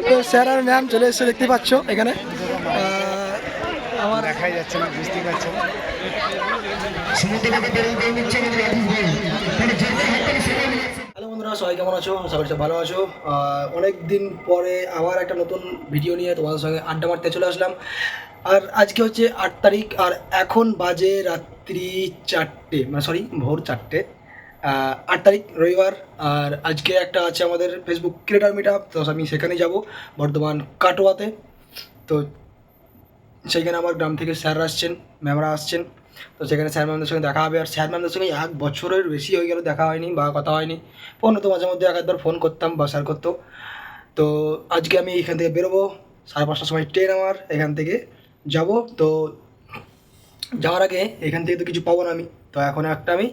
তো স্যার আর ম্যাম চলে এসে দেখতে পাচ্ছ এখানে আমার দেখাই যাচ্ছে না, বুঝতেই পারছেন। হ্যালো বন্ধুরা, সবাই কেমন আছো? আশা করছি ভালো আছো। অনেক দিন পরে আবার একটা নতুন ভিডিও নিয়ে তোমাদের সঙ্গে আড্ডা মারতে চলে আসলাম। আর আজকে হচ্ছে 8 তারিখ, আর এখন বাজে রাত্রি 4টে, মানে সরি ভোর 4টে। 8 তারিখ রবিবার। আর আজকে একটা আছে আমাদের ফেসবুক ক্রিয়েটার মিট আপ, তো আমি সেখানে যাব, বর্ধমান কাটোয়াতে। তো সেইখানে আমার গ্রাম থেকে স্যাররা আসছেন, ম্যামরা আসছেন। তো সেখানে স্যার ম্যামদের সঙ্গে দেখা হবে। আর স্যার ম্যামদের সঙ্গে 1 বছরের বেশি হয়ে গেল দেখা হয়নি বা কথা হয়নি। ফোন হতো মাঝে মধ্যে, এক একবার ফোন করতাম বা স্যার করতো। তো আজকে আমি এখান থেকে বেরোবো 5:30টার সময় ট্রেন আমার এখান থেকে যাব। তো যাওয়ার আগে এখান থেকে তো কিছু পাবো না আমি, তো এখন একটা আমি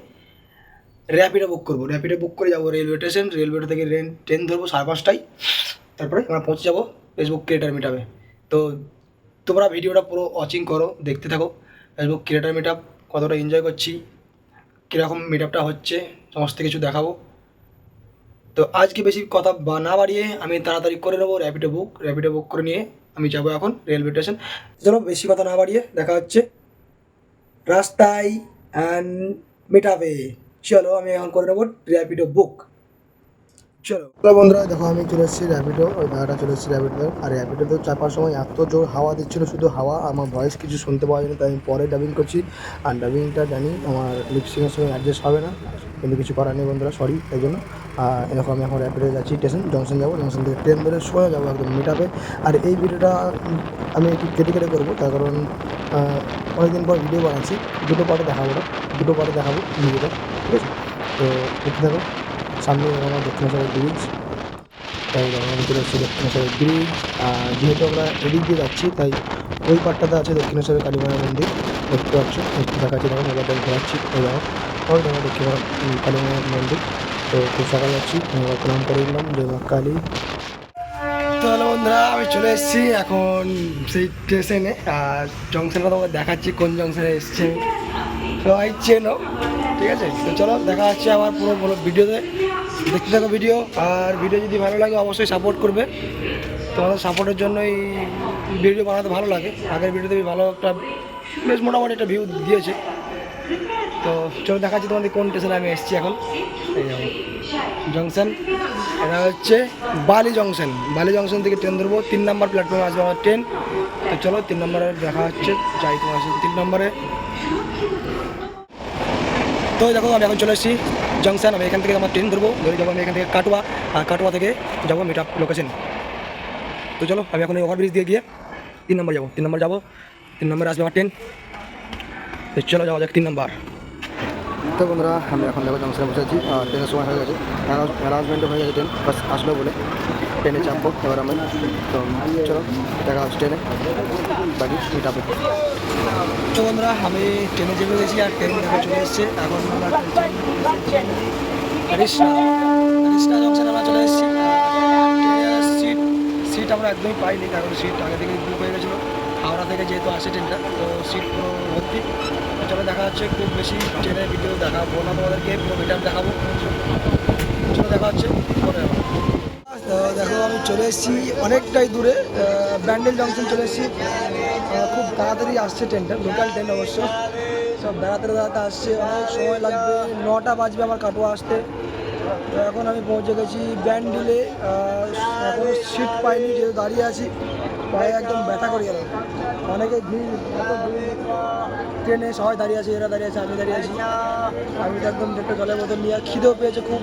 র্যাপিডো বুক করবো। র্যাপিডো বুক করে যাবো রেলওয়ে স্টেশন, রেলওয়ে থেকে ট্রেন ধরবো 5:30টায়। তারপরে আমরা পৌঁছে যাবো ফেসবুক ক্রিয়েটার মিট আপে। তো তোমরা ভিডিওটা পুরো ওয়াচিং করো, দেখতে থাকো ফেসবুক ক্রিয়েটার মিট আপ, কতটা এনজয় করছি, কীরকম মিট আপটা হচ্ছে, সমস্ত কিছু দেখাবো। তো আজকে বেশি কথা না বাড়িয়ে আমি তাড়াতাড়ি করে নেবো র্যাপিডো বুক করে নিয়ে আমি যাবো এখন রেলওয়ে স্টেশন। চলো বেশি কথা না বাড়িয়ে দেখা হচ্ছে রাস্তায় অ্যান্ড মিট আপে। চলো আমি এখন করে নেবো র্যাপিডো বুক। চলো তো বন্ধুরা, দেখো আমি চলে এসেছি র্যাপিডো, ওই জায়গাটা চলে এসেছি র্যাপিডো। আর র্যাপিডোতে চাপার সময় এত জোর হাওয়া দিচ্ছিল, শুধু হাওয়া, আমার ভয়েস কিছু শুনতে পাওয়া যায়নি। তাই আমি পরে ডাবিং করছি। আর ডাবিংটা জানি আমার লিপসিংয়ের সঙ্গে অ্যাডজাস্ট হবে না, কিন্তু কিছু করার নেই বন্ধুরা, সরি তাই জন্য। এরকম আমি এখন র্যাপিডো যাচ্ছি, স্টেশন জংশন যাবো, জংশন থেকে ট্রেন ধরে সোজা যাবো একদম মিট আপে। আর এই ভিডিওটা আমি একটু কেটে কেটে করবো, তার কারণ অনেকদিন পর ভিডিও বানাচ্ছি। দুটো পার্টে দেখাবো ভিডিওটা, ঠিক আছে? তো দেখতে থাকো। সামনে আমার দক্ষিণেশ্বরের ব্রিজ, তাই আমি চলে এসেছি দক্ষিণেশ্বরের ব্রিজ। আর যেহেতু আমরা এদিক দিয়ে যাচ্ছি, তাই ওই পাটটাতে আছে দক্ষিণেশ্বরের কালীমায়ের মন্দির, দেখতে পাচ্ছ, একটু দেখাচ্ছি, দেখো মোবাইলটা ঘোরাচ্ছি, ওই দেখো ওই দেখো দক্ষিণ কালীমায়ের মন্দির। তো খুব সকালে যাচ্ছি, আমরা প্রণাম করে দিলাম, জয় মা কালী। তো হ্যালো বন্ধুরা, আমি চলে এসেছি এখন সেই স্টেশনে। আর জংশনটা তোমাকে দেখাচ্ছি কোন জংশনে এসছে, সবাই চেনো, ঠিক আছে? তো চলো দেখা হচ্ছে আবার পুরো বলো ভিডিওতে, দেখতে থাকো ভিডিও। আর ভিডিও যদি ভালো লাগে অবশ্যই সাপোর্ট করবে, তোমাদের সাপোর্টের জন্যই ভিডিও বানাতে ভালো লাগে। আগের ভিডিওতে ভালো একটা, বেশ মোটামুটি একটা ভিউ দিয়েছে। তো চলো দেখাচ্ছি তোমাদের কোন স্টেশনে আমি এসেছি এখন। এই জংশন, এটা হচ্ছে বালি জংশন থেকে ট্রেন ধরবো, 3 নম্বর প্ল্যাটফর্মে আসবে আমার ট্রেন। তো চলো 3 নম্বরে দেখা হচ্ছে, যাই তোমার সাথে 3 নম্বরে। তো দেখো আমি এখন চলে এসেছি জংশন, আমি এখান থেকে আমার ট্রেন ধরবো, ধরে যাবো আমি এখান থেকে কাটোয়া, আর কাটোয়া থেকে যাবো মিট আপ লোকেশন। তো চলো আমি এখন এই ওভারব্রিজ দিয়ে গিয়ে 3 নম্বর যাবো, 3 নম্বরে আসবে আমার ট্রেন। তো চলো যাওয়া যাক 3 নম্বর। তো বন্ধুরা, আমি এখন দেখো জংশনে বসে আছি, ট্রেনের সময় হয়ে গেছে, অ্যানাউন্সমেন্টও হয়ে গেছে, ট্রেন বাস আসলো বলে ট্রেনে চাপবো এবার আমি। তো চলো দেখা হচ্ছে ট্রেনে, বাকি মিট আপে। তো বন্ধুরা, আমি ট্রেনে চেপে গেছি, আর ট্রেন দেখে চলে এসছে এখন আমরা রিষ্ণা জংশনে আমরা চলে এসেছি। সিট সিট আমরা একদমই পাইনি, কারণ সিট আগে থেকে বুক হয়ে গেছিলো। হাওড়া থেকে যেহেতু আসে ট্রেনটা, তো সিট পুরো ভর্তি। চলো দেখা হচ্ছে, খুব বেশি ট্রেনের ভিডিও দেখাবো না তোমাদেরকে, পুরো মিটার দেখাবো। চলো দেখা হচ্ছে পরে আবার। তো দেখো আমি চলে এসেছি অনেকটাই দূরে, ব্যান্ডেল জংশন চলে এসেছি। খুব তাড়াতাড়ি আসছে ট্রেনটা, লোকাল ট্রেন অবশ্য, সব বেড়াতে বেড়াতে আসছে, অনেক সময় লাগবে, 9টা বাজবে আমার কাটোয়া আসতে। তো এখন আমি পৌঁছে গেছি ব্যান্ডেলে। এখনও সিট পাইনি, যেহেতু দাঁড়িয়ে আছি, পায়ে একদম ব্যথা করে গেল, অনেকে ভিড়, এত ভিড় ট্রেনে, সবাই দাঁড়িয়ে আছে, এরা দাঁড়িয়ে আছে, আমি দাঁড়িয়ে আছি। আমি তো একদম একটা জলের বোতল নিয়ে, খিদেও পেয়েছে খুব,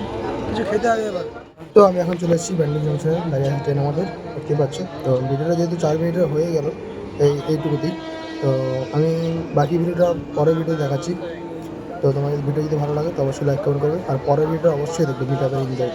কিছু খেতে হবে এবার। তো আমি এখন চলে এসেছি ব্যান্ডেল জংশনে, দাঁড়িয়ে আছে ট্রেন আমাদের, দেখতে পাচ্ছ। তো ভিডিওটা যেহেতু 4 মিনিটের হয়ে গেল এইটুকুতেই, তো আমি বাকি ভিডিওটা পরের ভিডিও দেখাচ্ছি। তো তোমাদের ভিডিও যদি ভালো লাগে তো অবশ্যই লাইক কমেন্ট করবে, আর পরের ভিডিও অবশ্যই দেখবে, মিট আপের এনজয়।